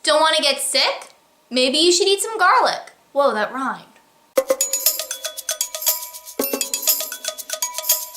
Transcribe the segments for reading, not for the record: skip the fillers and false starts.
Don't want to get sick? Maybe you should eat some garlic. Whoa, that rhymed.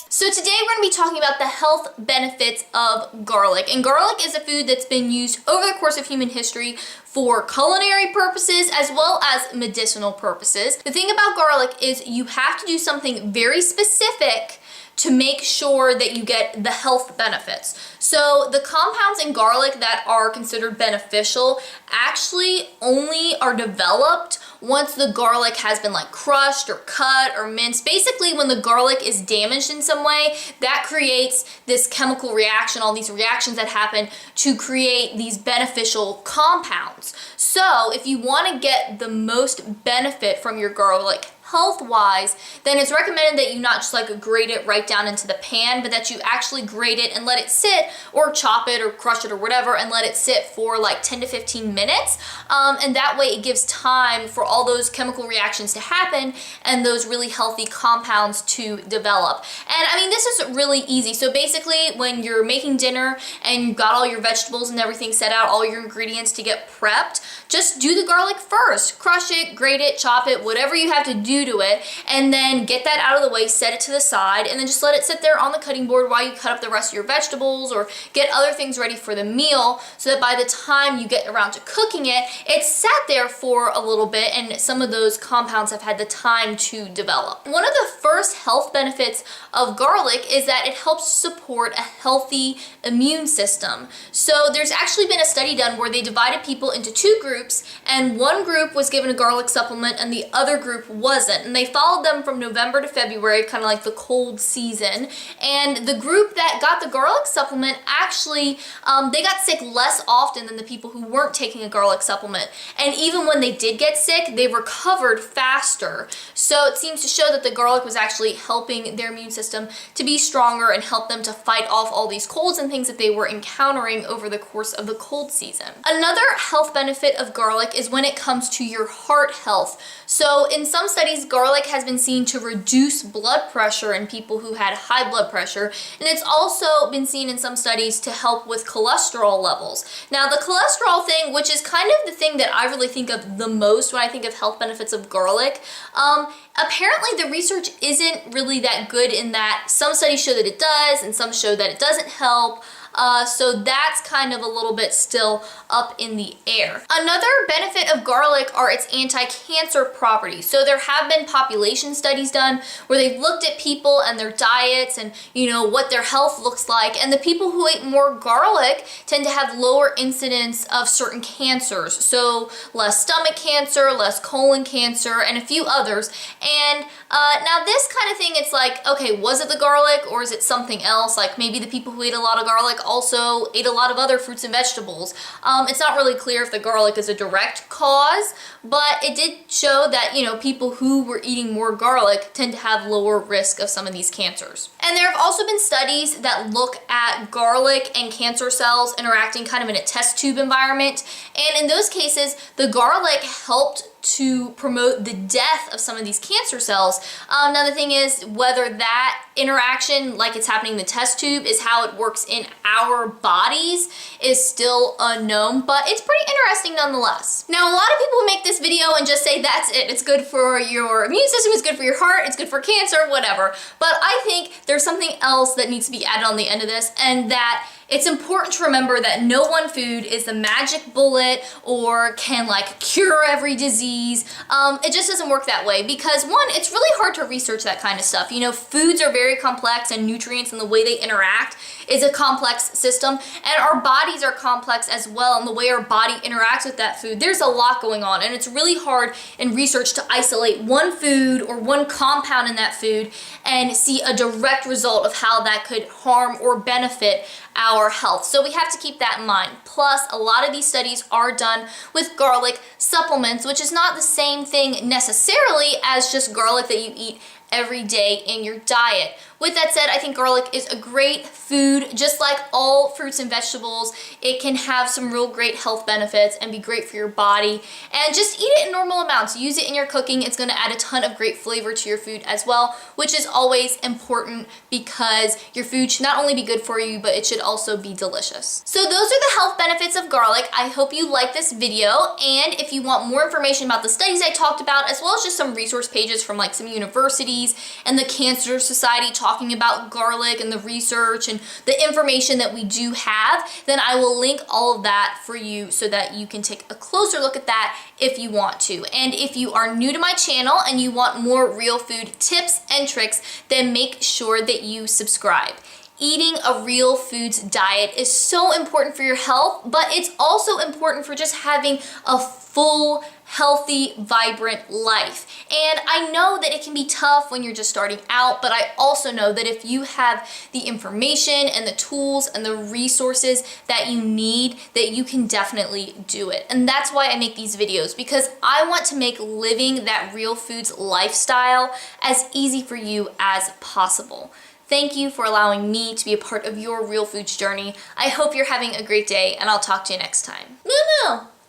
So today we're going to be talking about the health benefits of garlic. And garlic is a food that's been used over the course of human history for culinary purposes as well as medicinal purposes. The thing about garlic is you have to do something very specific to make sure that you get the health benefits. So the compounds in garlic that are considered beneficial actually only are developed once the garlic has been like crushed or cut or minced. Basically, when the garlic is damaged in some way, that creates this chemical reaction, all these reactions that happen to create these beneficial compounds. So if you want to get the most benefit from your garlic health-wise, then it's recommended that you not just like grate it right down into the pan, but that you actually grate it and let it sit, or chop it or crush it or whatever, and let it sit for like 10 to 15 minutes. And that way it gives time for all those chemical reactions to happen and those really healthy compounds to develop. And I mean, this is really easy. So basically, when you're making dinner and you've got all your vegetables and everything set out, all your ingredients to get prepped, just do the garlic first. Crush it, grate it, chop it, whatever you have to do to it, and then get that out of the way, set it to the side, and then just let it sit there on the cutting board while you cut up the rest of your vegetables or get other things ready for the meal, so that by the time you get around to cooking it, it's sat there for a little bit and some of those compounds have had the time to develop. One of the first health benefits of garlic is that it helps support a healthy immune system. So there's actually been a study done where they divided people into two groups, and one group was given a garlic supplement and the other group wasn't. And they followed them from November to February, kind of like the cold season. And the group that got the garlic supplement actually, they got sick less often than the people who weren't taking a garlic supplement. And even when they did get sick, they recovered faster. So it seems to show that the garlic was actually helping their immune system to be stronger and help them to fight off all these colds and things that they were encountering over the course of the cold season. Another health benefit of garlic is when it comes to your heart health. So in some studies, garlic has been seen to reduce blood pressure in people who had high blood pressure, and it's also been seen in some studies to help with cholesterol levels. Now, the cholesterol thing, which is kind of the thing that I really think of the most when I think of health benefits of garlic, apparently the research isn't really that good in that some studies show that it does and some show that it doesn't help. So that's kind of a little bit still up in the air. Another benefit of garlic are its anti-cancer properties. So there have been population studies done where they've looked at people and their diets and, you know, what their health looks like. And the people who ate more garlic tend to have lower incidence of certain cancers. So less stomach cancer, less colon cancer, and a few others. And now this kind of thing, it's like, okay, was it the garlic or is it something else? Like maybe the people who ate a lot of garlic also ate a lot of other fruits and vegetables. It's not really clear if the garlic is a direct cause, but it did show that, you know, people who were eating more garlic tend to have lower risk of some of these cancers. And there have also been studies that look at garlic and cancer cells interacting kind of in a test tube environment. And in those cases, the garlic helped to promote the death of some of these cancer cells. Now the thing is, whether that interaction, like it's happening in the test tube, is how it works in our bodies is still unknown, but it's pretty interesting nonetheless. Now, a lot of people make this video and just say that's it, it's good for your immune system, it's good for your heart, it's good for cancer, whatever. But I think there's something else that needs to be added on the end of this, and that it's important to remember that no one food is the magic bullet or can like cure every disease. It just doesn't work that way because one, it's really hard to research that kind of stuff. You know, foods are very complex and nutrients and the way they interact is a complex system, and our bodies are complex as well, and the way our body interacts with that food. There's a lot going on, and it's really hard in research to isolate one food or one compound in that food and see a direct result of how that could harm or benefit our health. So we have to keep that in mind. Plus, a lot of these studies are done with garlic supplements, which is not the same thing necessarily as just garlic that you eat every day in your diet. With that said, I think garlic is a great food, just like all fruits and vegetables. It can have some real great health benefits and be great for your body. And just eat it in normal amounts. Use it in your cooking. It's going to add a ton of great flavor to your food as well, which is always important because your food should not only be good for you, but it should also be delicious. So those are the health benefits of garlic. I hope you like this video, and if you want more information about the studies I talked about, as well as just some resource pages from like some universities and the Cancer Society talking about garlic and the research and the information that we do have, then I will link all of that for you so that you can take a closer look at that if you want to. And if you are new to my channel and you want more real food tips and tricks, then make sure that you subscribe. Eating a real foods diet is so important for your health, but it's also important for just having a full, healthy, vibrant life. And I know that it can be tough when you're just starting out, but I also know that if you have the information and the tools and the resources that you need, that you can definitely do it. And that's why I make these videos, because I want to make living that real foods lifestyle as easy for you as possible. Thank you for allowing me to be a part of your real foods journey. I hope you're having a great day, and I'll talk to you next time. Moo moo!